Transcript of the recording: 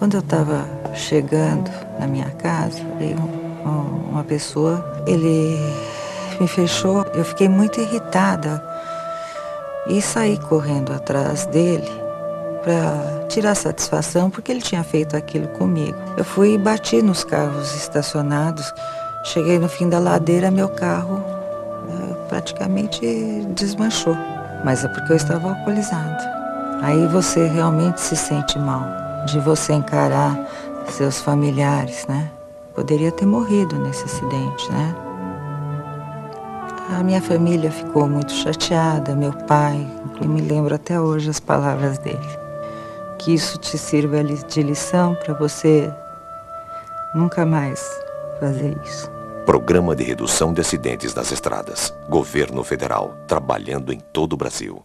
Quando eu estava chegando na minha casa, veio uma pessoa, ele me fechou, eu fiquei muito irritada e saí correndo atrás dele para tirar satisfação, porque ele tinha feito aquilo comigo. Eu fui e bati nos carros estacionados, cheguei no fim da ladeira, meu carro praticamente desmanchou, mas é porque eu estava alcoolizada. Aí você realmente se sente mal de você encarar seus familiares, né? Poderia ter morrido nesse acidente, né? A minha família ficou muito chateada, meu pai, eu me lembro até hoje as palavras dele. Que isso te sirva de lição para você nunca mais fazer isso. Programa de Redução de Acidentes nas Estradas. Governo Federal, trabalhando em todo o Brasil.